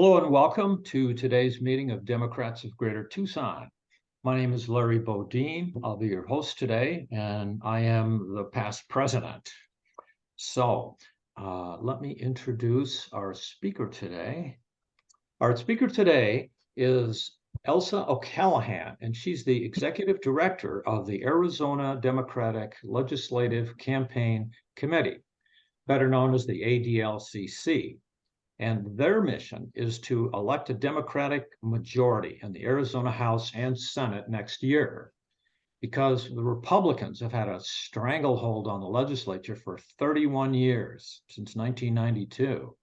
Hello and welcome to today's meeting of Democrats of Greater Tucson. My name is Larry Bodine. I'll be your host today, and I am the past president. So let me introduce our speaker today. Our speaker today is Elsa O'Callahan, and she's the executive director of the Arizona Democratic Legislative Campaign Committee, better known as the ADLCC. And their mission is to elect a Democratic majority in the Arizona House and Senate next year, because the Republicans have had a stranglehold on the legislature for 31 years, since 1992.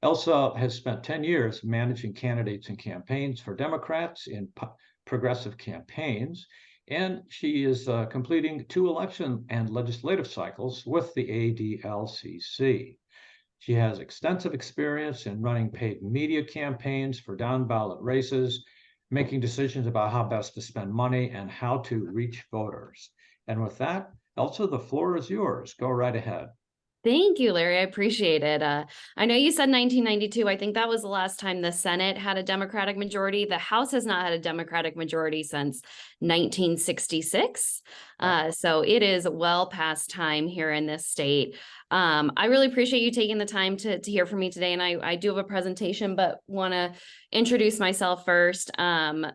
Elsa has spent 10 years managing candidates and campaigns for Democrats in progressive campaigns, and she is completing 2 election and legislative cycles with the ADLCC. She has extensive experience in running paid media campaigns for down-ballot races, making decisions about how best to spend money and how to reach voters. And with that, Elsa, the floor is yours. Go right ahead. Thank you, Larry. I appreciate it. I know you said 1992. I think that was the last time the Senate had a Democratic majority. The House has not had a Democratic majority since 1966. So it is well past time here in this state. I really appreciate you taking the time to hear from me today. And I do have a presentation, but want to introduce myself first.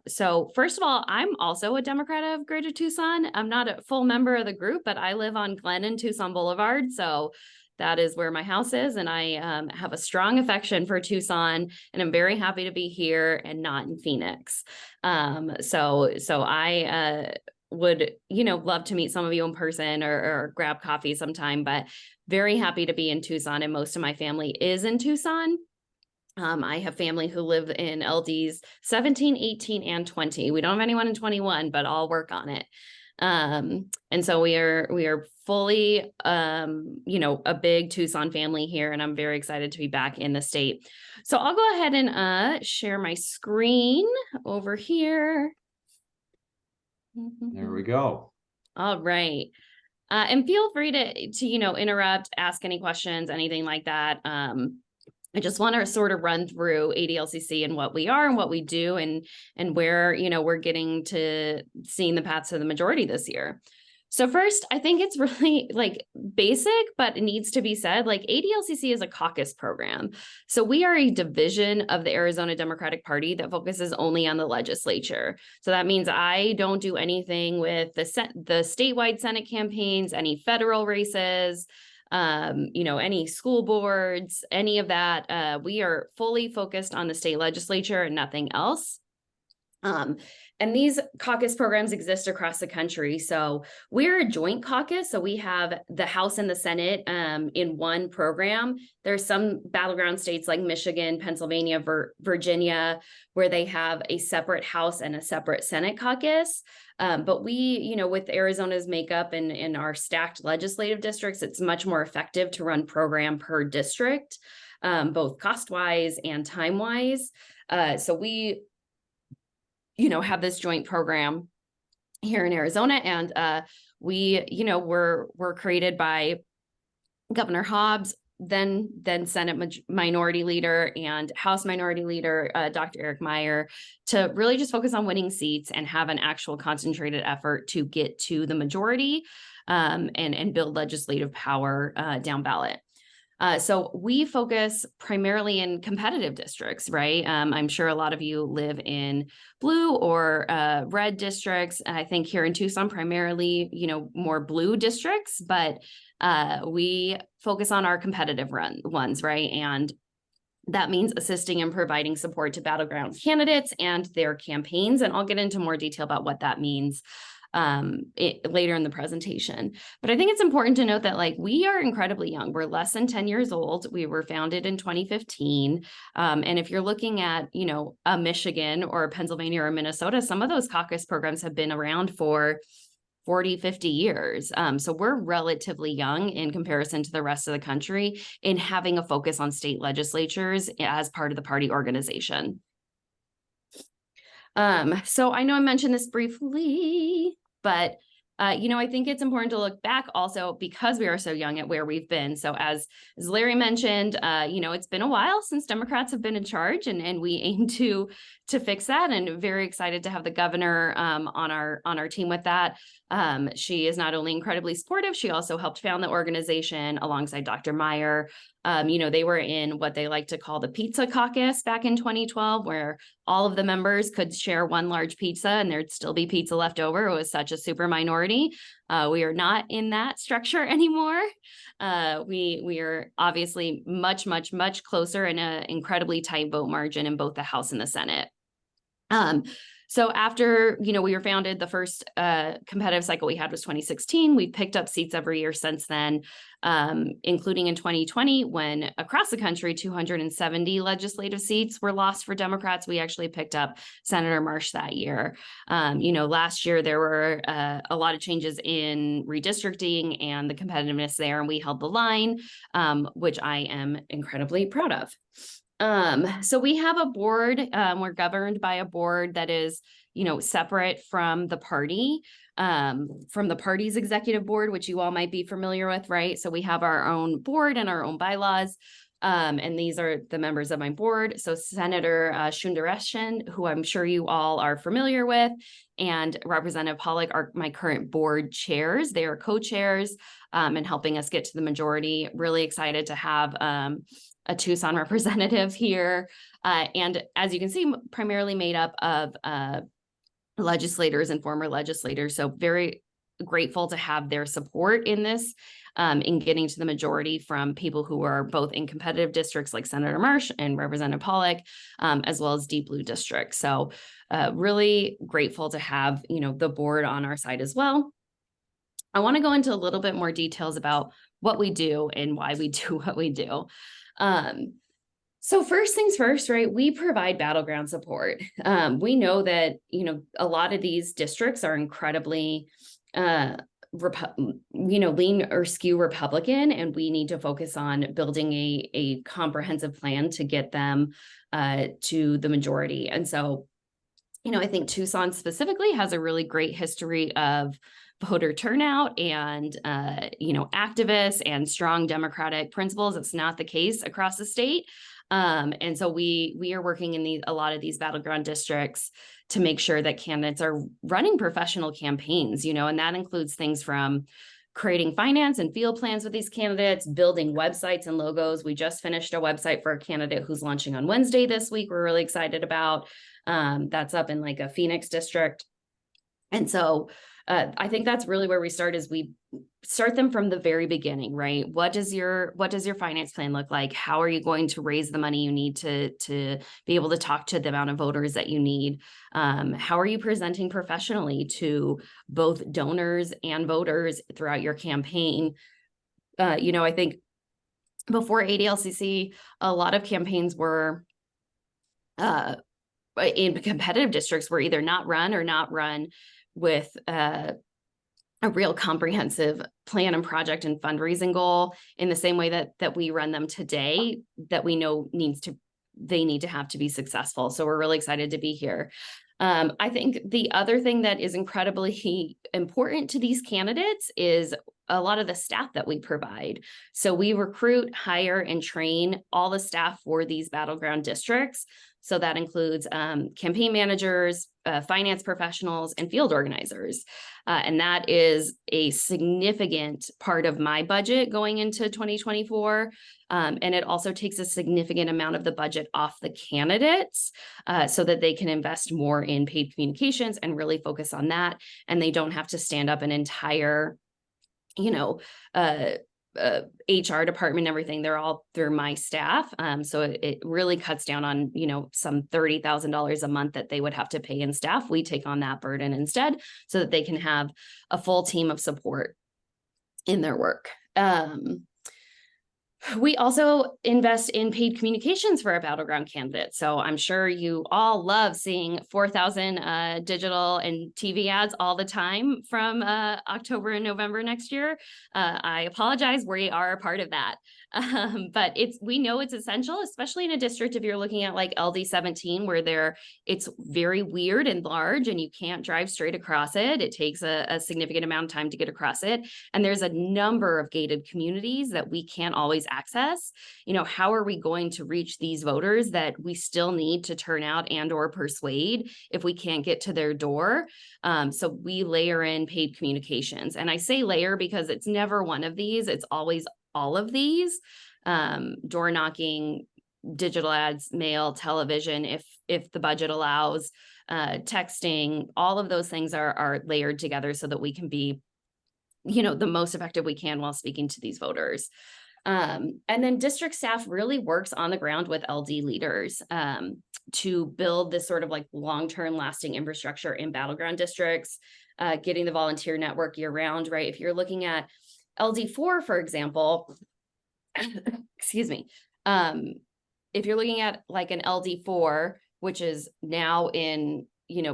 So first of all, I'm also a Democrat of Greater Tucson. I'm not a full member of the group, but I live on Glen and Tucson Boulevard. So that is where my house is. And I have a strong affection for Tucson, and I'm very happy to be here and not in Phoenix. So I would, love to meet some of you in person or grab coffee sometime, but very happy to be in Tucson. And most of my family is in Tucson. I have family who live in LDs 17, 18, and 20. We don't have anyone in 21, but I'll work on it. And so we are fully, a big Tucson family here, and I'm very excited to be back in the state. So I'll go ahead and share my screen over here. There we go. All right. And feel free to interrupt, ask any questions, anything like that. I just want to sort of run through ADLCC and what we are and what we do and where, we're getting to seeing the paths to the majority this year. So first, I think it's really basic, but it needs to be said, ADLCC is a caucus program. So we are a division of the Arizona Democratic Party that focuses only on the legislature. So that means I don't do anything with the statewide Senate campaigns, any federal races, any school boards, any of that. We are fully focused on the state legislature and nothing else. And these caucus programs exist across the country. So we're a joint caucus. So we have the House and the Senate in one program. There's some battleground states like Michigan, Pennsylvania, Virginia, where they have a separate House and a separate Senate caucus. But we, with Arizona's makeup and our stacked legislative districts, it's much more effective to run program per district, both cost-wise and time-wise. So we have this joint program here in Arizona, and we, were created by Governor Hobbs, then Senate Minority Leader and House Minority Leader, Dr. Eric Meyer, to really just focus on winning seats and have an actual concentrated effort to get to the majority and build legislative power down ballot. So we focus primarily in competitive districts, right? I'm sure a lot of you live in blue or red districts. I think here in Tucson, primarily, more blue districts, but we focus on our competitive ones, right? And that means assisting and providing support to battleground candidates and their campaigns. And I'll get into more detail about what that means later in the presentation. But I think it's important to note that we are incredibly young. We're less than 10 years old. We were founded in 2015. And if you're looking at, a Michigan or a Pennsylvania or a Minnesota, some of those caucus programs have been around for 40, 50 years. So we're relatively young in comparison to the rest of the country in having a focus on state legislatures as part of the party organization. So I know I mentioned this briefly, but I think it's important to look back also because we are so young at where we've been. So as Larry mentioned, it's been a while since Democrats have been in charge, and we aim to fix that, and very excited to have the governor on our team with that. She is not only incredibly supportive, she also helped found the organization alongside Dr. Meyer. They were in what they like to call the pizza caucus back in 2012, where all of the members could share one large pizza and there'd still be pizza left over. It was such a super minority. We are not in that structure anymore. We are obviously much, much, much closer in an incredibly tight vote margin in both the House and the Senate. So after, we were founded, the first competitive cycle we had was 2016. We've picked up seats every year since then, including in 2020, when across the country, 270 legislative seats were lost for Democrats. We actually picked up Senator Marsh that year. Last year, there were a lot of changes in redistricting and the competitiveness there, and we held the line, which I am incredibly proud of. So we have a board, we're governed by a board that is, separate from the party, from the party's executive board, which you all might be familiar with, right? So we have our own board and our own bylaws. And these are the members of my board. So Senator Sundaresan, who I'm sure you all are familiar with, and Representative Pollock are my current board chairs. They are co-chairs and helping us get to the majority. Really excited to have a Tucson representative here. And as you can see, primarily made up of legislators and former legislators. So very grateful to have their support in this, in getting to the majority from people who are both in competitive districts like Senator Marsh and Representative Pollock, as well as deep blue districts. So really grateful to have, the board on our side as well. I want to go into a little bit more details about what we do and why we do what we do. So first things first, right? We provide battleground support. We know that, a lot of these districts are incredibly, lean or skew Republican, and we need to focus on building a comprehensive plan to get them to the majority. And so, I think Tucson specifically has a really great history of voter turnout and, activists and strong democratic principles. It's not the case across the state. And so we are working in a lot of these battleground districts to make sure that candidates are running professional campaigns, and that includes things from creating finance and field plans with these candidates, building websites and logos. We just finished a website for a candidate who's launching on Wednesday this week. We're really excited about. That's up in like a Phoenix district. And so I think that's really where we start, is we start them from the very beginning, right? What does your finance plan look like? How are you going to raise the money you need to be able to talk to the amount of voters that you need? How are you presenting professionally to both donors and voters throughout your campaign? I think before ADLCC, a lot of campaigns were in competitive districts were either not run with a real comprehensive plan and project and fundraising goal in the same way that we run them today, that we know they need to have to be successful. So we're really excited to be here. I think the other thing that is incredibly important to these candidates is a lot of the staff that we provide. So we recruit, hire, and train all the staff for these battleground districts. So that includes campaign managers, finance professionals, and field organizers. And that is a significant part of my budget going into 2024. And it also takes a significant amount of the budget off the candidates so that they can invest more in paid communications and really focus on that. And they don't have to stand up an entire, HR department, everything. They're all through my staff. So it really cuts down on, some $30,000 a month that they would have to pay in staff. We take on that burden instead so that they can have a full team of support in their work. We also invest in paid communications for our battleground candidates. So I'm sure you all love seeing 4,000 digital and TV ads all the time from October and November next year. I apologize, we are a part of that. But we know it's essential, especially in a district if you're looking at like LD17, where it's very weird and large and you can't drive straight across it. It takes a significant amount of time to get across it. And there's a number of gated communities that we can't always access. How are we going to reach these voters that we still need to turn out and or persuade if we can't get to their door? So we layer in paid communications. And I say layer because it's never one of these, it's always all of these. Door knocking, digital ads, mail, television, if the budget allows, texting, all of those things are layered together so that we can be the most effective we can while speaking to these voters. And then district staff really works on the ground with LD leaders to build this sort of like long-term lasting infrastructure in battleground districts, getting the volunteer network year round, right? If you're looking at LD4, for example, excuse me, if you're looking at like an LD4, which is now in,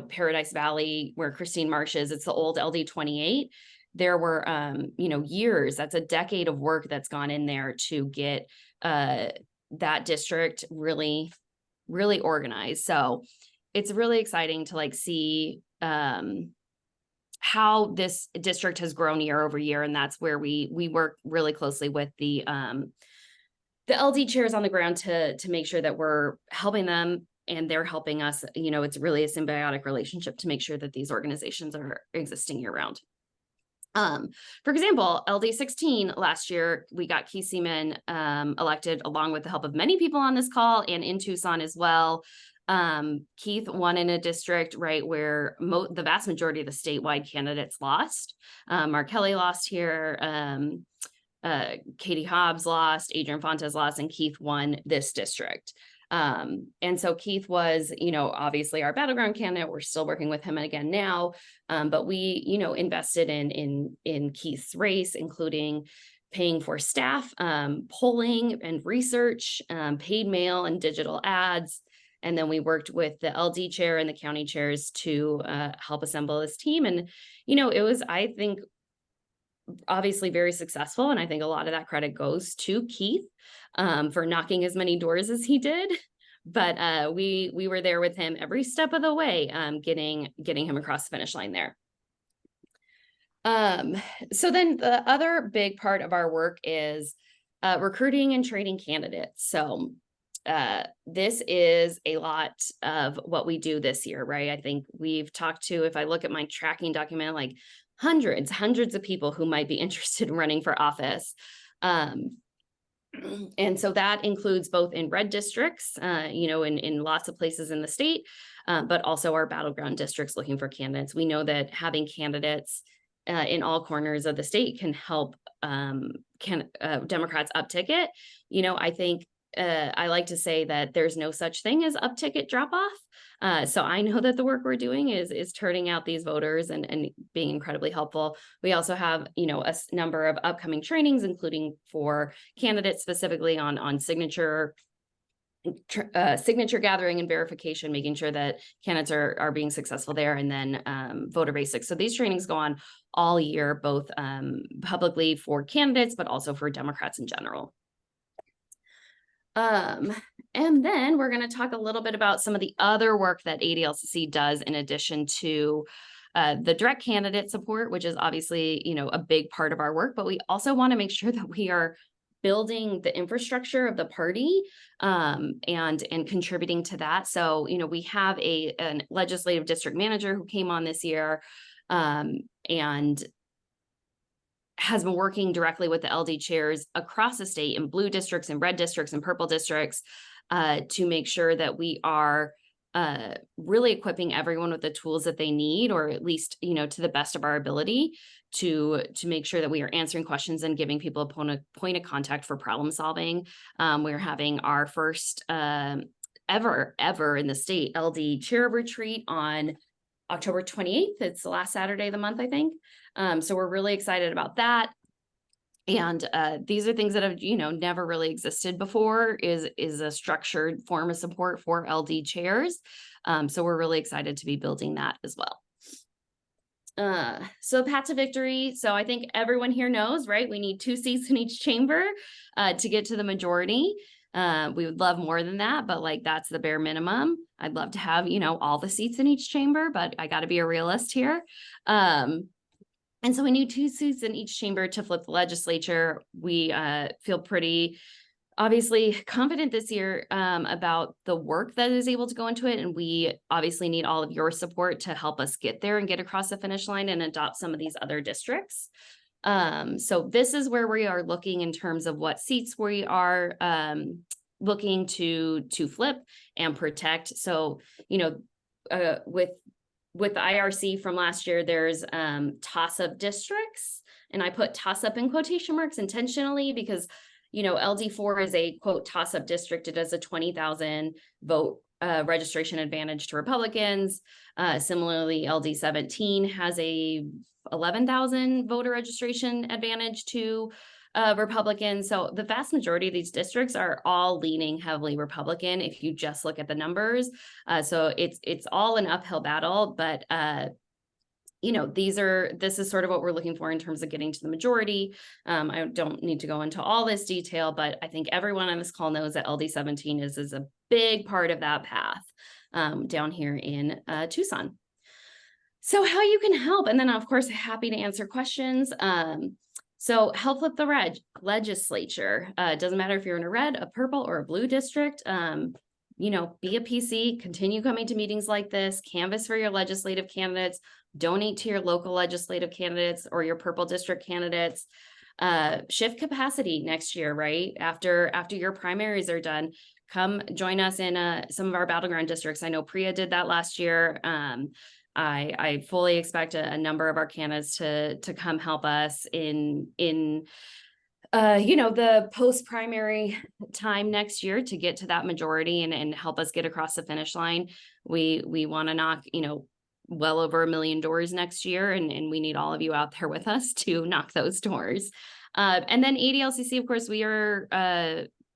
Paradise Valley where Christine Marsh is, it's the old LD28. There were, years, that's a decade of work that's gone in there to get that district really, really organized. So it's really exciting to like see how this district has grown year over year. And that's where we work really closely with the LD chairs on the ground to make sure that we're helping them and they're helping us. It's really a symbiotic relationship to make sure that these organizations are existing year round. For example, LD16 last year, we got Keith Seaman elected along with the help of many people on this call and in Tucson as well. Keith won in a district, right, where the vast majority of the statewide candidates lost. Mark Kelly lost here, Katie Hobbs lost, Adrian Fontes lost, and Keith won this district. And so Keith was, obviously our battleground candidate. We're still working with him again now, but we, invested in Keith's race, including paying for staff, polling and research, paid mail and digital ads. And then we worked with the LD chair and the county chairs to help assemble this team. And, it was, I think, obviously very successful. And I think a lot of that credit goes to Keith for knocking as many doors as he did. But we were there with him every step of the way, getting him across the finish line there. So then the other big part of our work is recruiting and training candidates. So this is a lot of what we do this year, right? I think we've talked to, if I look at my tracking document, like hundreds of people who might be interested in running for office. And so that includes both in red districts, in lots of places in the state, but also our battleground districts looking for candidates. We know that having candidates in all corners of the state can help Democrats up ticket. I think I like to say that there's no such thing as up ticket drop off. So I know that the work we're doing is turning out these voters and being incredibly helpful. We also have, a number of upcoming trainings, including for candidates specifically on signature gathering and verification, making sure that candidates are being successful there, and then voter basics. So these trainings go on all year, both publicly for candidates, but also for Democrats in general. And then we're going to talk a little bit about some of the other work that ADLCC does in addition to the direct candidate support, which is obviously, a big part of our work, but we also want to make sure that we are building the infrastructure of the party and contributing to that. So, we have a legislative district manager who came on this year and has been working directly with the LD chairs across the state in blue districts and red districts and purple districts to make sure that we are really equipping everyone with the tools that they need, or at least, to the best of our ability to make sure that we are answering questions and giving people a point of contact for problem solving. We're having our first ever in the state LD chair retreat on October 28th. It's the last Saturday of the month, I think. So we're really excited about that. And these are things that have, never really existed before, is a structured form of support for LD chairs. So we're really excited to be building that as well. So path to victory. So I think everyone here knows, right? We need 2 seats in each chamber to get to the majority. We would love more than that, but like that's the bare minimum. I'd love to have, all the seats in each chamber, but I got to be a realist here. And so we need 2 seats in each chamber to flip the legislature. We feel pretty obviously confident this year about the work that is able to go into it. And we obviously need all of your support to help us get there and get across the finish line and adopt some of these other districts. So this is where we are looking in terms of what seats we are looking to flip and protect. So, with the IRC from last year, there's toss-up districts, and I put toss-up in quotation marks intentionally because, LD4 is a quote toss-up district. It has a 20,000 vote registration advantage to Republicans. Similarly, LD17 has a 11,000 voter registration advantage to Republicans. So the vast majority of these districts are all leaning heavily Republican if you just look at the numbers. So it's all an uphill battle, but this is sort of what we're looking for in terms of getting to the majority. I don't need to go into all this detail, but I think everyone on this call knows that LD17 is a big part of that path down here in Tucson. So how you can help, and then of course, happy to answer questions. So help flip the legislature. It doesn't matter if you're in a red, a purple, or a blue district. Be a PC, continue coming to meetings like this, canvass for your legislative candidates, donate to your local legislative candidates or your purple district candidates. Shift capacity next year, right? After your primaries are done, come join us in some of our battleground districts. I know Priya did that last year. I fully expect a number of our candidates to come help us in the post-primary time next year to get to that majority and help us get across the finish line. We want to knock, well over 1 million doors next year, and we need all of you out there with us to knock those doors. And then ADLCC, of course, we are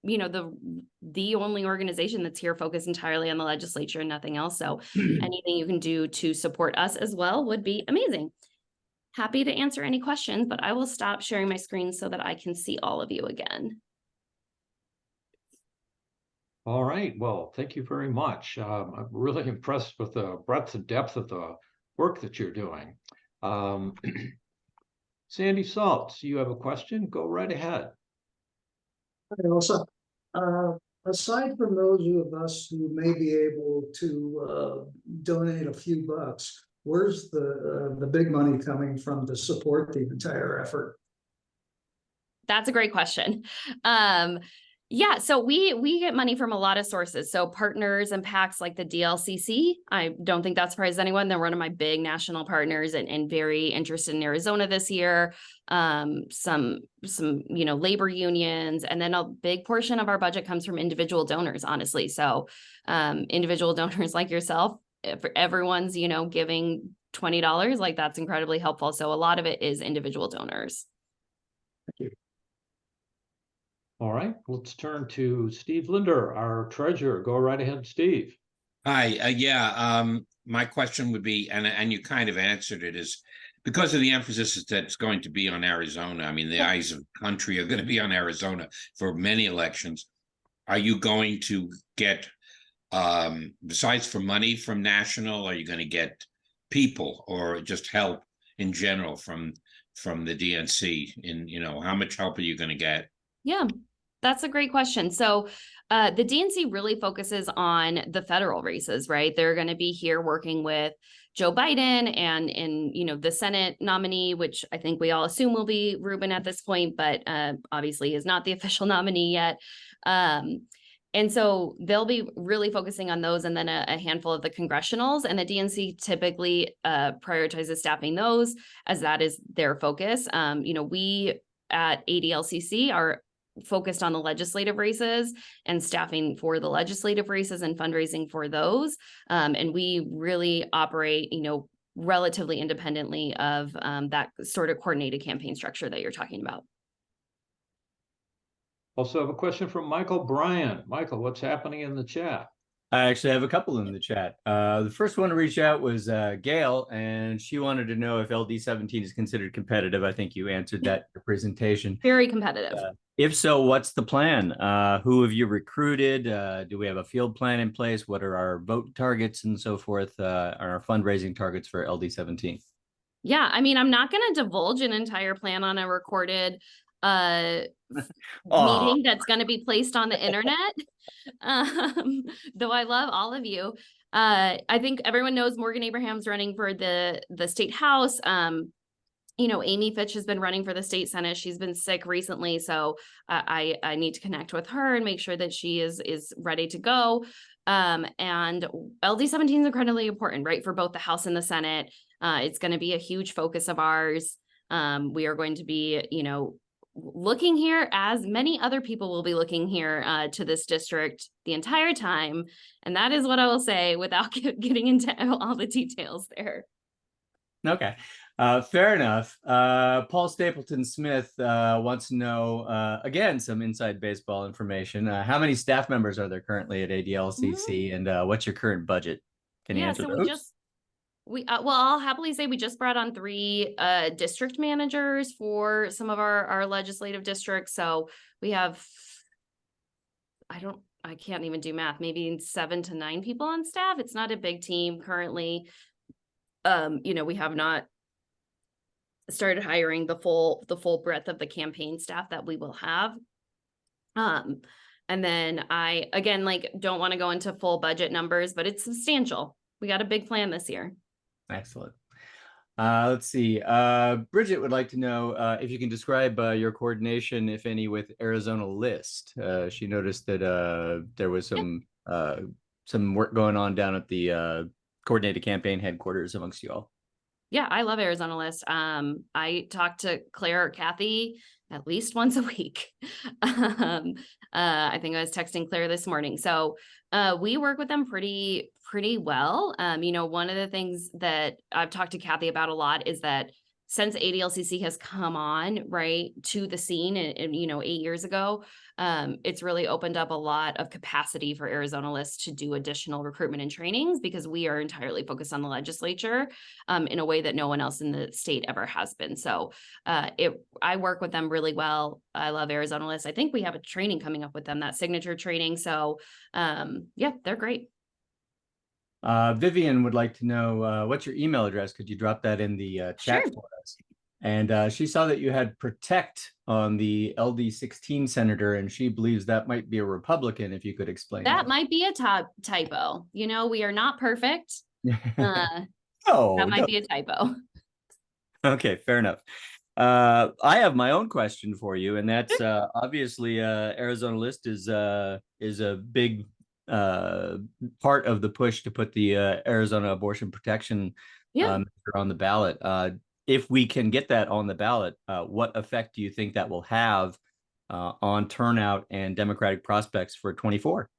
the only organization that's here focused entirely on the legislature and nothing else. So anything you can do to support us as well would be amazing. Happy to answer any questions, but I will stop sharing my screen so that I can see all of you again. All right. Well, thank you very much. I'm really impressed with the breadth and depth of the work that you're doing. Sandy Saltz, you have a question? Go right ahead. Hi, Elsa. Aside from those of us who may be able to donate a few bucks, where's the big money coming from to support the entire effort? That's a great question. Yeah, so we get money from a lot of sources. So partners and PACs like the ADLCC. I don't think that surprises anyone. They're one of my big national partners and very interested in Arizona this year. Some labor unions, and then a big portion of our budget comes from individual donors, honestly. So individual donors like yourself, if everyone's giving $20, like that's incredibly helpful. So a lot of it is individual donors. Thank you. All right, let's turn to Steve Linder, our treasurer. Go right ahead, Steve. Hi, my question would be, and you kind of answered it, is because of the emphasis that's going to be on Arizona. I mean, the eyes of the country are going to be on Arizona for many elections. Are you going to get, besides for money from national, are you going to get people or just help in general from the DNC? How much help are you going to get? Yeah, that's a great question. So the DNC really focuses on the federal races, right? They're going to be here working with Joe Biden and the Senate nominee, which I think we all assume will be Rubin at this point, but obviously is not the official nominee yet. And so they'll be really focusing on those, and then a handful of the congressionals, and the DNC typically prioritizes staffing those as that is their focus. We at ADLCC are focused on the legislative races and staffing for the legislative races and fundraising for those. And we really operate, relatively independently of that sort of coordinated campaign structure that you're talking about. Also have a question from Michael Bryan. Michael, what's happening in the chat? I actually have a couple in the chat. The first one to reach out was Gail, and she wanted to know if LD17 is considered competitive. I think you answered that in your presentation. Very competitive. If so, what's the plan? Who have you recruited? Do we have a field plan in place? What are our vote targets and so forth? Are our fundraising targets for LD17? Yeah, I mean, I'm not going to divulge an entire plan on a recorded meeting that's going to be placed on the internet. Though I love all of you. I think everyone knows Morgan Abraham's running for the state house. You know, Amy Fitch has been running for the state senate. She's been sick recently, so I need to connect with her and make sure that she is ready to go. And LD17 is incredibly important, right, for both the House and the Senate. It's going to be a huge focus of ours. We are going to be, you know, looking here, as many other people will be looking here to this district the entire time. And that is what I will say without getting into all the details there. Okay, fair enough. Paul Stapleton Smith wants to know, again, some inside baseball information. How many staff members are there currently at ADLCC, and what's your current budget? Can you answer so those? well, I'll happily say we just brought on 3 district managers for some of our legislative districts. So we have, I can't even do math, maybe 7 to 9 people on staff. It's not a big team currently. You know, we have not started hiring the full breadth of the campaign staff that we will have. And then I, again, like, don't want to go into full budget numbers, but it's substantial. We got a big plan this year. Excellent. Let's see. Bridget would like to know if you can describe your coordination, if any, with Arizona List. She noticed that there was some work going on down at the coordinated campaign headquarters amongst you all. Yeah, I love Arizona List. I talk to Claire or Kathy at least once a week. I think I was texting Claire this morning. So we work with them pretty well. You know, one of the things that I've talked to Kathy about a lot is that since ADLCC has come on, right, to the scene and you know, 8 years ago, it's really opened up a lot of capacity for Arizona List to do additional recruitment and trainings, because we are entirely focused on the legislature in a way that no one else in the state ever has been. So I work with them really well. I love Arizona List. I think we have a training coming up with them, that signature training. So yeah, they're great. Vivian would like to know what's your email address? Could you drop that in the chat Sure. for us? And she saw that you had protect on the LD16 senator, and she believes that might be a Republican. If you could explain That might be a typo. You know, we are not perfect. That might be a typo. Okay, fair enough. I have my own question for you, and that's obviously Arizona List is a big part of the push to put the Arizona abortion protection measure on the ballot. If we can get that on the ballot, what effect do you think that will have on turnout and Democratic prospects for 24?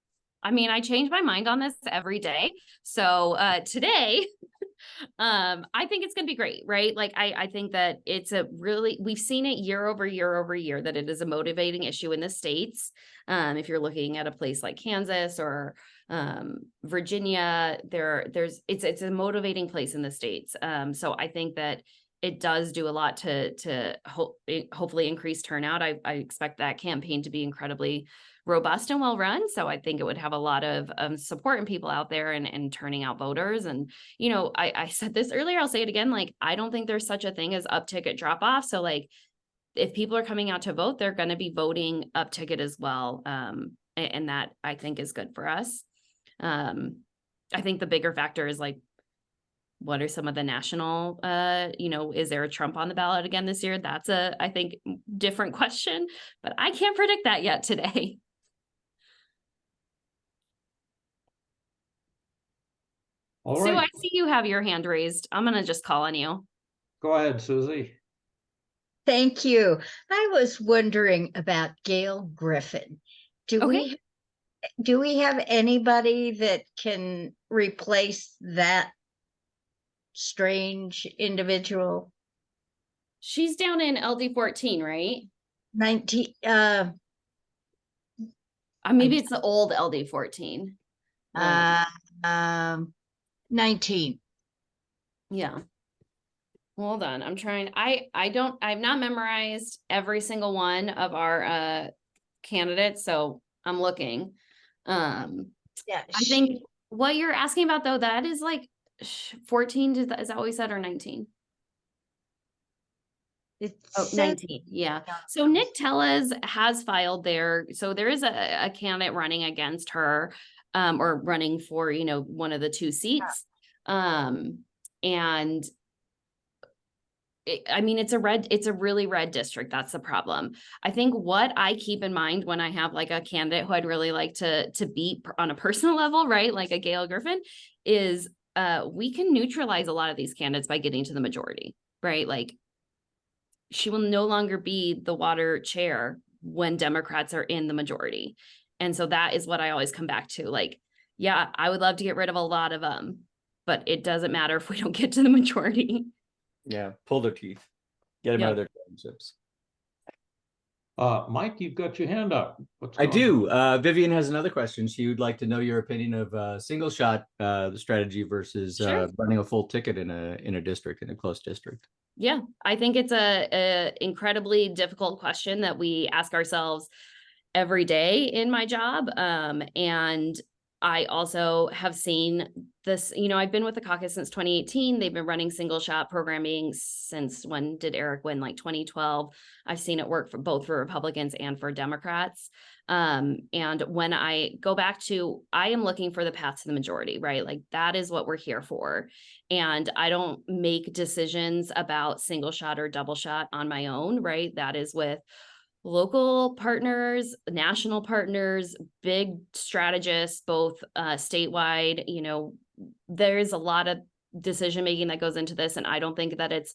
I mean, I change my mind on this every day. So today, I think it's going to be great, right? Like, I think that it's we've seen it year over year, that it is a motivating issue in the states. If you're looking at a place like Kansas or Virginia, it's a motivating place in the states. So I think that it does do a lot to hopefully increase turnout. I expect that campaign to be incredibly robust and well run. So I think it would have a lot of support and people out there and turning out voters. And, you know, I said this earlier, I'll say it again, like, I don't think there's such a thing as up ticket drop off. So like, if people are coming out to vote, they're going to be voting up ticket as well. And that, I think, is good for us. I think the bigger factor is like, what are some of the national, you know, is there a Trump on the ballot again this year? That's I think, different question, but I can't predict that yet today. All Sue, right. I see you have your hand raised. I'm going to just call on you. Go ahead, Susie. Thank you. I was wondering about Gail Griffin. Do we have anybody that can replace that strange individual? She's down in LD14, right? Maybe it's the old LD14. 19. Yeah. Hold on. I'm trying. I've not memorized every single one of our candidates, so I'm looking. Yeah, I think what you're asking about though, that is like 14, is that what we said, or 19? it's 19. Yeah. So Nick Tellez has filed there. So there is a candidate running against her, or running for, one of the two seats. And it's a really red district. That's the problem. I think what I keep in mind when I have like a candidate who I'd really like to beat on a personal level, right? Like a Gail Griffin, is we can neutralize a lot of these candidates by getting to the majority, right? Like, she will no longer be the water chair when Democrats are in the majority. And so that is what I always come back to. Like, yeah, I would love to get rid of a lot of them, but it doesn't matter if we don't get to the majority. Yeah, pull their teeth, get them out of their championships. Mike, you've got your hand up. I do. Vivian has another question. She would like to know your opinion of single shot strategy versus running a full ticket in a district, in a close district. Yeah, I think it's a incredibly difficult question that we ask ourselves every day in my job. And I also have seen this, I've been with the caucus since 2018. They've been running single shot programming since, when did Eric win? Like 2012. I've seen it work for both for Republicans and for Democrats. And when I go back to, I am looking for the path to the majority, right? Like, that is what we're here for. And I don't make decisions about single shot or double shot on my own, right? That is with local partners, national partners, big strategists, both statewide. There's a lot of decision making that goes into this, and I don't think that it's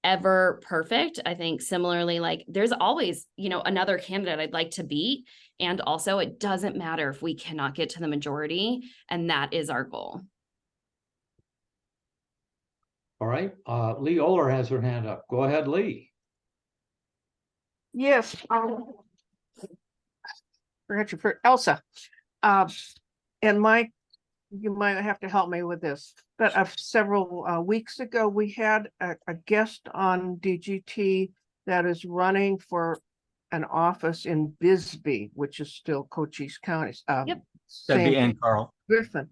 ever perfect. I think similarly, like, there's always, another candidate I'd like to beat. And also, it doesn't matter if we cannot get to the majority, and that is our goal. All right. Lee Oler has her hand up. Go ahead, Lee. Yes, forgot you for Elsa. And Mike, you might have to help me with this, but several weeks ago, we had a guest on DGT that is running for an office in Bisbee, which is still Cochise County. Yep. That'd be Ann Carl. Griffin.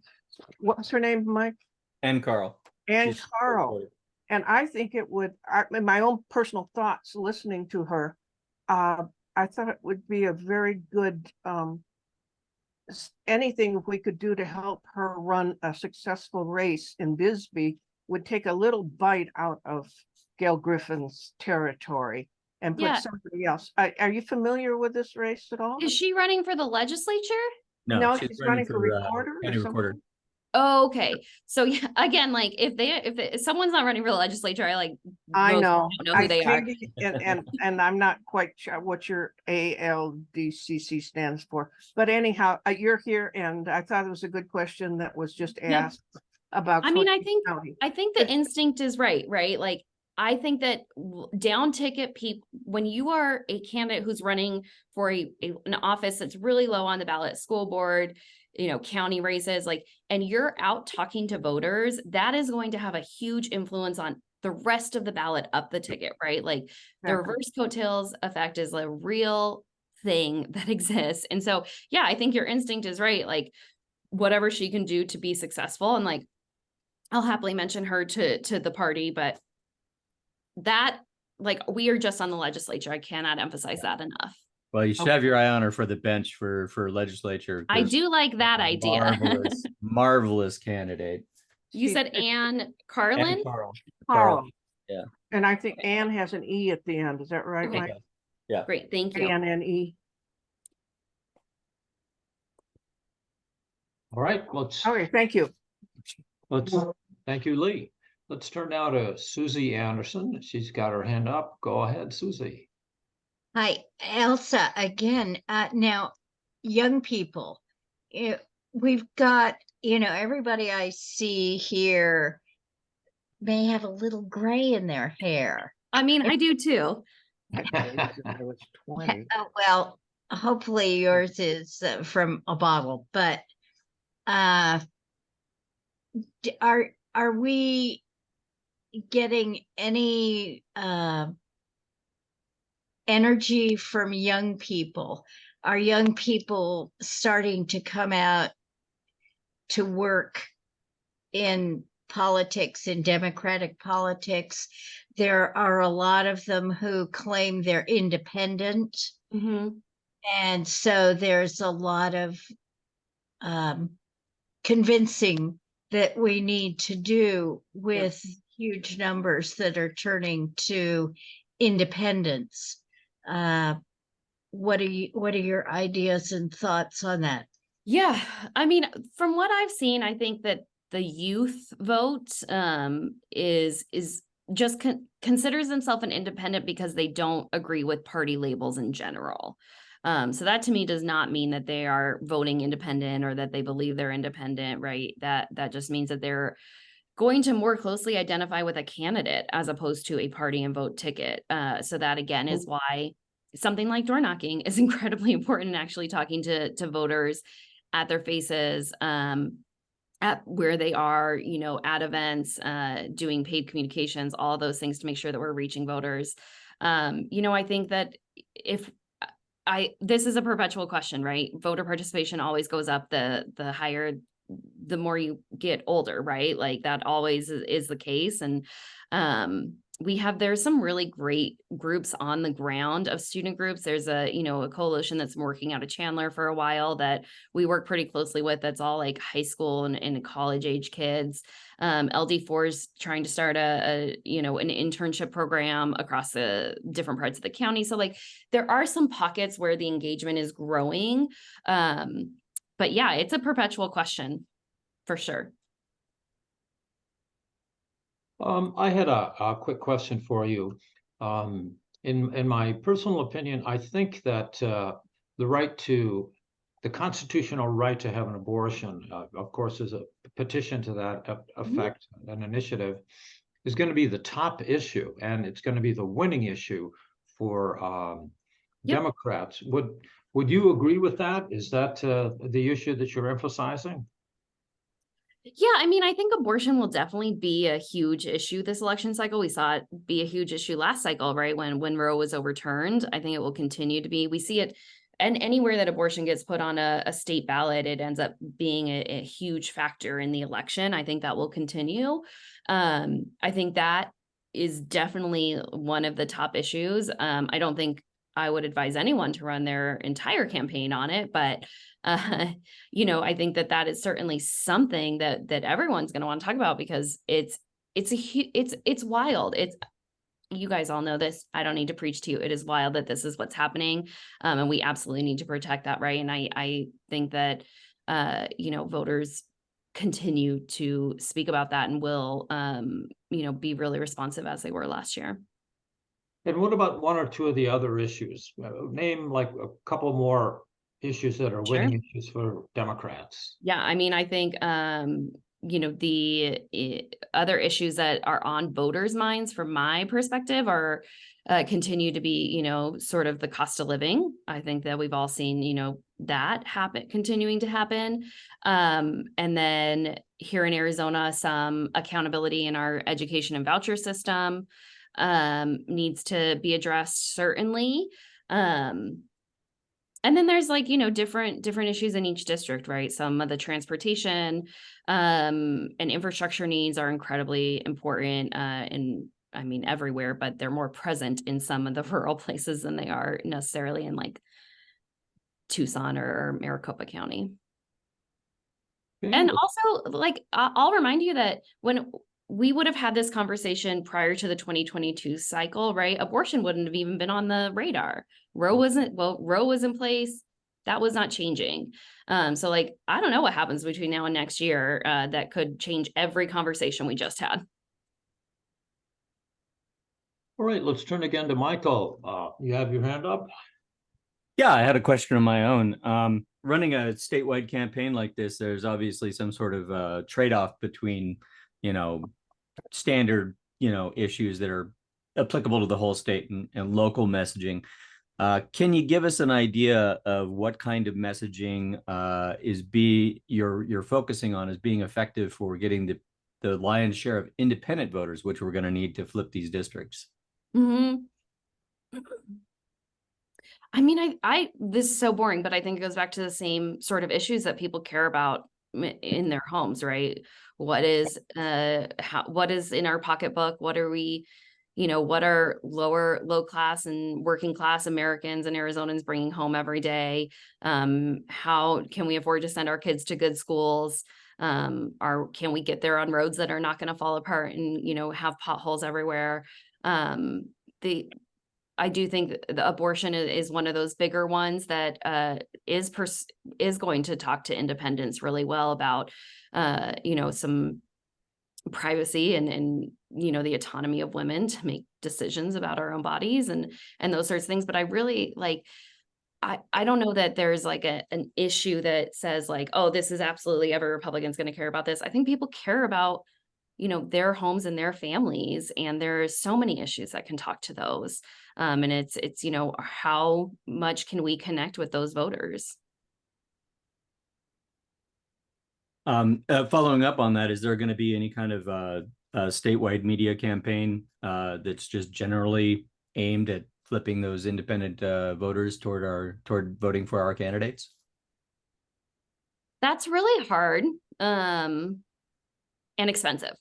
What's her name, Mike? Ann Carl. Ann Carl. And I think it would, in my own personal thoughts, listening to her, I thought it would be a very good, anything we could do to help her run a successful race in Bisbee would take a little bite out of Gail Griffin's territory and put somebody else. Are you familiar with this race at all? Is she running for the legislature? No, she's running for recorder. County recorder. Oh, okay. So yeah, again, like, if someone's not running for the legislature, I know. Don't know who they are. And I'm not quite sure what your ALDCC stands for, but anyhow, you're here, and I thought it was a good question that was just asked about. I think the instinct is right? Like, I think that down ticket people, when you are a candidate who's running for an office that's really low on the ballot, school board, county races, like, and you're out talking to voters, that is going to have a huge influence on the rest of the ballot up the ticket, right? Like, the reverse coattails effect is a real thing that exists. And so, yeah, I think your instinct is right. Like, whatever she can do to be successful, and like, I'll happily mention her to the party, but that, like, we are just on the legislature. I cannot emphasize that enough. Well, you should have your eye on her for the bench for legislature. I do like that idea. Marvelous candidate. You said Ann Carlin? Carl. Yeah. And I think Ann has an E at the end. Is that right, Mike? Yeah. Great. Thank you. ANNE. All right. Okay, thank you. Thank you, Lee. Let's turn now to Susie Anderson. She's got her hand up. Go ahead, Susie. Hi, Elsa, again. Now, young people, we've got, everybody I see here may have a little gray in their hair. I mean, I do too. I was 20. Well, hopefully yours is from a bottle, but are we getting any energy from young people? Are young people starting to come out to work in politics, in democratic politics? There are a lot of them who claim they're independent. Mhm. And so there's a lot of convincing that we need to do with huge numbers that are turning to independence. What are your ideas and thoughts on that? Yeah, I mean, from what I've seen, I think that the youth vote is just considers themselves an independent because they don't agree with party labels in general. So that to me does not mean that they are voting independent or that they believe they're independent, right? That just means that they're going to more closely identify with a candidate as opposed to a party and vote ticket. So that again is why something like door knocking is incredibly important in actually talking to voters at their faces, at where they are, you know, at events, doing paid communications, all those things to make sure that we're reaching voters. You know, I think that if this is a perpetual question, right? Voter participation always goes up the higher, the more you get older, right? Like that always is the case. And there's some really great groups on the ground of student groups. There's a coalition that's working out of Chandler for a while that we work pretty closely with. That's all like high school and college age kids. LD4 is trying to start an internship program across the different parts of the county. So like there are some pockets where the engagement is growing. But yeah, it's a perpetual question for sure. I had a quick question for you. In my personal opinion, I think that the constitutional right to have an abortion, of course, is a petition to that effect, an initiative, is going to be the top issue, and it's going to be the winning issue for Democrats. Would you agree with that? Is that the issue that you're emphasizing? Yeah, I mean, I think abortion will definitely be a huge issue this election cycle. We saw it be a huge issue last cycle, right? When Roe was overturned. I think it will continue to be. We see it, and anywhere that abortion gets put on a state ballot, it ends up being a huge factor in the election. I think that will continue. I think that is definitely one of the top issues. I don't think I would advise anyone to run their entire campaign on it, but I think that is certainly something that everyone's going to want to talk about because it's wild. You guys all know this. I don't need to preach to you. It is wild that this is what's happening. And we absolutely need to protect that, right? And I think that, voters continue to speak about that and will, be really responsive as they were last year. And what about one or two of the other issues? Name like a couple more issues that are winning issues for Democrats. Yeah, I mean, I think, the other issues that are on voters' minds from my perspective are continue to be, sort of the cost of living. I think that we've all seen, that continuing to happen. And then here in Arizona, some accountability in our education and voucher system needs to be addressed, certainly. And then there's like, different issues in each district, right? Some of the transportation and infrastructure needs are incredibly important everywhere, but they're more present in some of the rural places than they are necessarily in like Tucson or Maricopa County. Okay. And also, like, I'll remind you that when we would have had this conversation prior to the 2022 cycle, right? Abortion wouldn't have even been on the radar. Roe was in place. That was not changing. So like, I don't know what happens between now and next year that could change every conversation we just had. All right, let's turn again to Michael. You have your hand up? Yeah, I had a question of my own. Running a statewide campaign like this, there's obviously some sort of trade-off between, standard, issues that are applicable to the whole state and local messaging. Can you give us an idea of what kind of messaging you're focusing on as being effective for getting the lion's share of independent voters, which we're going to need to flip these districts? Mm-hmm. I mean, this is so boring, but I think it goes back to the same sort of issues that people care about in their homes, right? What is in our pocketbook? What are we, what are low class and working class Americans and Arizonans bringing home every day? How can we afford to send our kids to good schools? Can we get there on roads that are not going to fall apart and, have potholes everywhere? I do think the abortion is one of those bigger ones that is going to talk to independents really well about, some privacy and the autonomy of women to make decisions about our own bodies and those sorts of things. But I really I don't know that there's like an issue that says like, oh, this is absolutely every Republican's going to care about this. I think people care about their homes and their families, and there's so many issues that can talk to those. And it's how much can we connect with those voters? Following up on that, is there going to be any kind of statewide media campaign that's just generally aimed at flipping those independent voters toward voting for our candidates? That's really hard and expensive.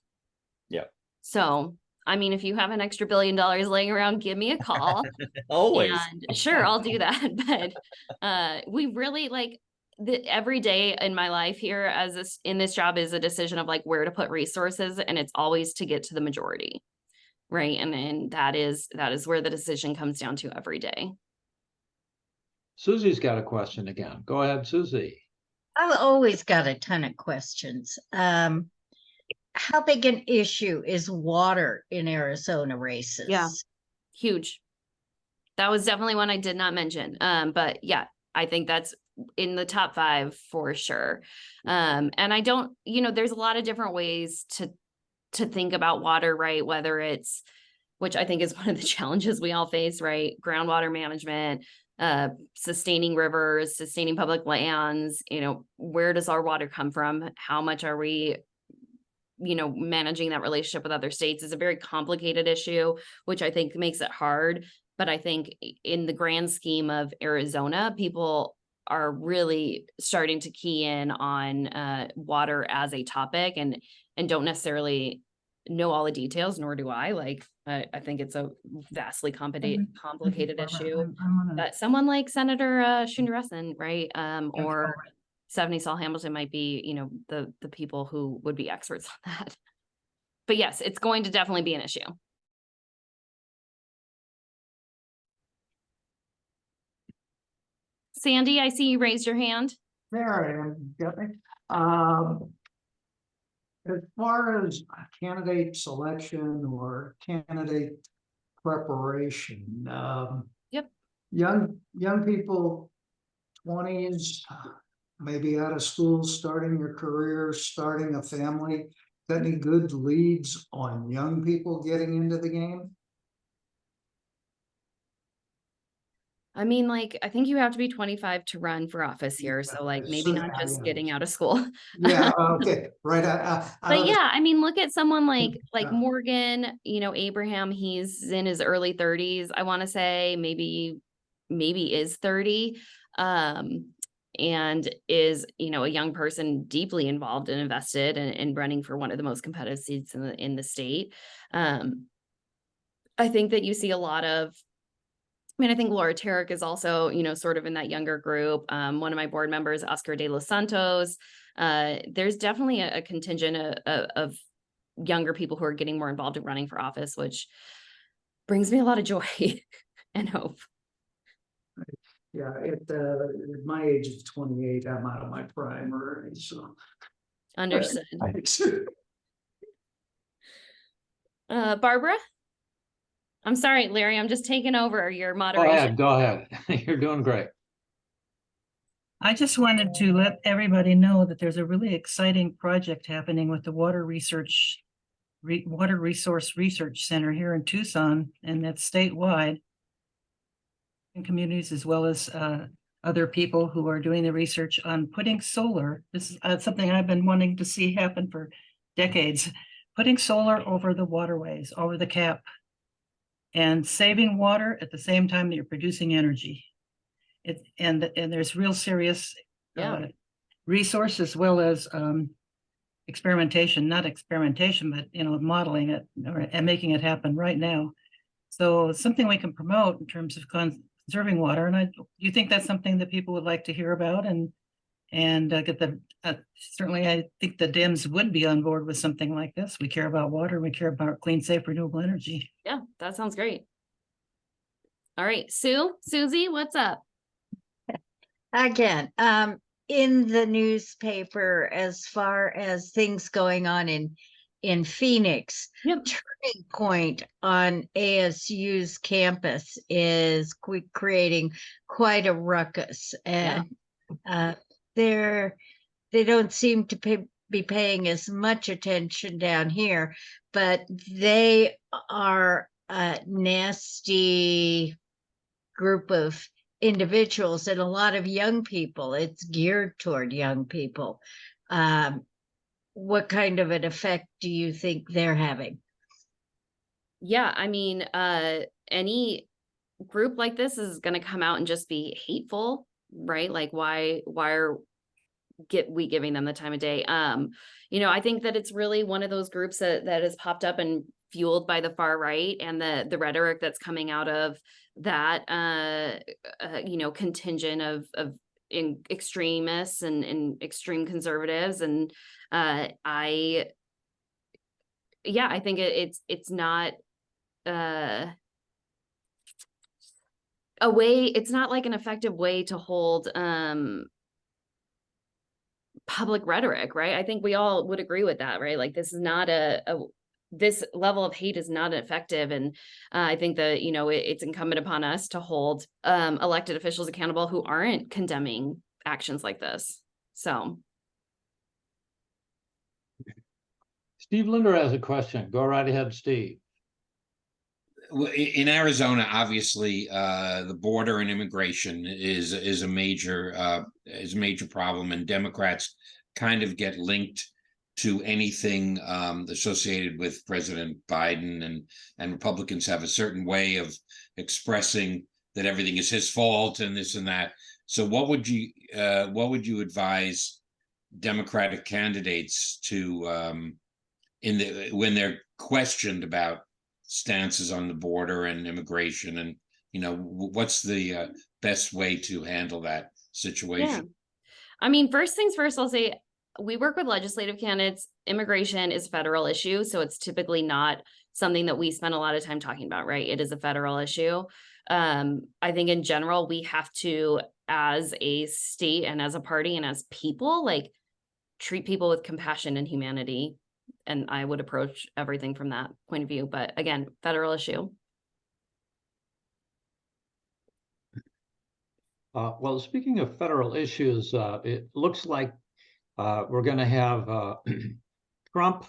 Yeah. So, I mean, if you have an extra $1 billion laying around, give me a call. Always. And sure, I'll do that. But we really every day in my life here in this job is a decision of like where to put resources, and it's always to get to the majority. Right. And that is where the decision comes down to every day. Susie's got a question again. Go ahead, Susie. I've always got a ton of questions. How big an issue is water in Arizona races? Yeah, huge. That was definitely one I did not mention. But yeah, I think that's in the top 5 for sure. And I don't, there's a lot of different ways to think about water, right? Whether it's, which I think is one of the challenges we all face, right? Groundwater management, sustaining rivers, sustaining public lands, where does our water come from? How much are we, managing that relationship with other states is a very complicated issue, which I think makes it hard. But I think in the grand scheme of Arizona, people are really starting to key in on water as a topic and don't necessarily know all the details, nor do I. I think it's a vastly complicated issue. But someone like Senator Schuneressen, right? Or Stephanie Saul Hamilton might be, the people who would be experts on that. But yes, it's going to definitely be an issue. Sandy, I see you raised your hand. There I am, got me. As far as candidate selection or candidate preparation, Yep. Young people, 20s, maybe out of school, starting your career, starting a family. Got any good leads on young people getting into the game? I mean, I think you have to be 25 to run for office here. So maybe not just getting out of school. Yeah, okay, right. But yeah, I mean, look at someone like Yeah. Morgan, Abraham, he's in his early 30s. I want to say maybe is 30. And is, a young person deeply involved and invested in running for one of the most competitive seats in the state. I think that you see a lot of, I think Laura Tarek is also, sort of in that younger group. One of my board members, Oscar de los Santos. There's definitely a contingent of younger people who are getting more involved in running for office, which brings me a lot of joy and hope. Yeah, at my age of 28, I'm out of my prime already, so. Understood. Thanks. Barbara? I'm sorry, Larry, I'm just taking over your moderation. Go ahead. You're doing great. I just wanted to let everybody know that there's a really exciting project happening with the Water Resource Research Center here in Tucson, and that's statewide. communities as well as other people who are doing the research on putting solar. This is something I've been wanting to see happen for decades. Putting solar over the waterways, over the cap, and saving water at the same time that you're producing energy. And there's real serious resource as well as experimentation, not experimentation, but modeling it and making it happen right now. So it's something we can promote in terms of conserving water. And you think that's something that people would like to hear about and get the certainly I think the Dems would be on board with something like this. We care about water, we care about clean, safe, renewable energy. Yeah, that sounds great. All right, Susie, what's up? Again, in the newspaper, as far as things going on in Phoenix, Yep. Turning Point on ASU's campus is creating quite a ruckus, and they don't seem to be paying as much attention down here, but they are a nasty group of individuals and a lot of young people. It's geared toward young people. What kind of an effect do you think they're having? Yeah, I mean, any group like this is going to come out and just be hateful, right? Like, why are we giving them the time of day? I think that it's really one of those groups that has popped up and fueled by the far right and the rhetoric that's coming out of that contingent of extremists and extreme conservatives. And I think it's not a way, it's not like an effective way to hold public rhetoric, right? I think we all would agree with that, right? Like, this is not this level of hate is not effective. And I think that, it's incumbent upon us to hold elected officials accountable who aren't condemning actions like this. So. Steve Linder has a question. Go right ahead, Steve. In Arizona, obviously, the border and immigration is a major problem, and Democrats kind of get linked to anything associated with President Biden, and Republicans have a certain way of expressing that everything is his fault and this and that. So, what would you advise Democratic candidates to when they're questioned about stances on the border and immigration, and what's the best way to handle that situation? Yeah. I mean, first things first, I'll say we work with legislative candidates. Immigration is a federal issue, so it's typically not something that we spend a lot of time talking about, right? It is a federal issue. I think in general, we have to, as a state and as a party and as people, like, treat people with compassion and humanity. And I would approach everything from that point of view. But again, federal issue. Well, speaking of federal issues, it looks like we're going to have Trump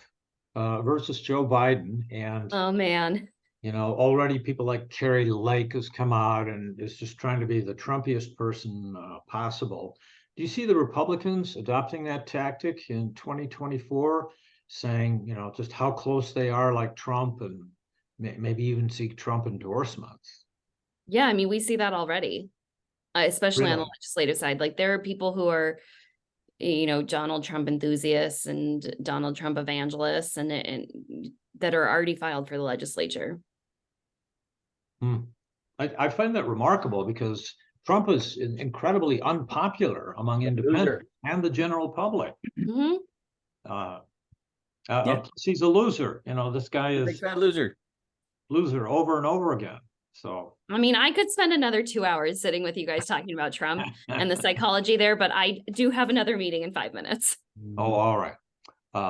versus Joe Biden. And, oh, man, already people like Carrie Lake has come out and is just trying to be the Trumpiest person possible. Do you see the Republicans adopting that tactic in 2024? Saying, just how close they are like Trump, and maybe even seek Trump endorsements. Yeah, I mean, we see that already, especially on the legislative side. Like, there are people who are, Donald Trump enthusiasts and Donald Trump evangelists and that are already filed for the legislature. I find that remarkable because Trump is incredibly unpopular among independents and the general public. Mm-hmm. He's a loser. This guy is big fat loser over and over again. So, I mean, I could spend another 2 hours sitting with you guys talking about Trump and the psychology there, but I do have another meeting in 5 minutes. Oh, all right.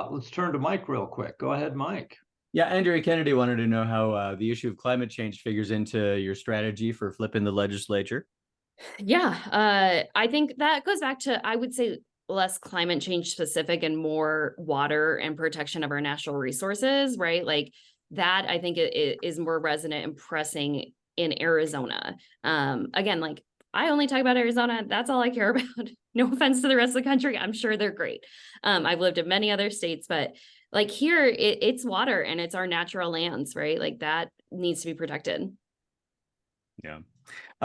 Let's turn to Mike real quick. Go ahead, Mike. Yeah, Andrea Kennedy wanted to know how the issue of climate change figures into your strategy for flipping the legislature. Yeah, I think that goes back to, I would say, less climate change specific and more water and protection of our natural resources, right? Like, that I think it is more resonant and pressing in Arizona. Again, like I only talk about Arizona. That's all I care about. No offense to the rest of the country. I'm sure they're great. I've lived in many other states, but like here it's water and it's our natural lands, right? Like that needs to be protected. Yeah.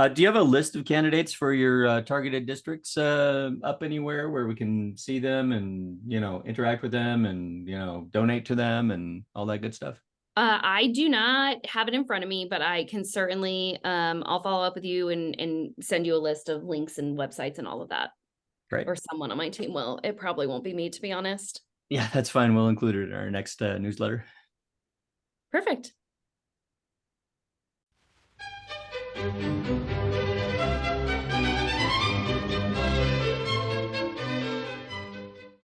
Do you have a list of candidates for your targeted districts up anywhere where we can see them and, interact with them and, donate to them and all that good stuff? I do not have it in front of me, but I can certainly, I'll follow up with you and send you a list of links and websites and all of that. Great. Or someone on my team will. It probably won't be me, to be honest. Yeah, that's fine. We'll include it in our next newsletter. Perfect.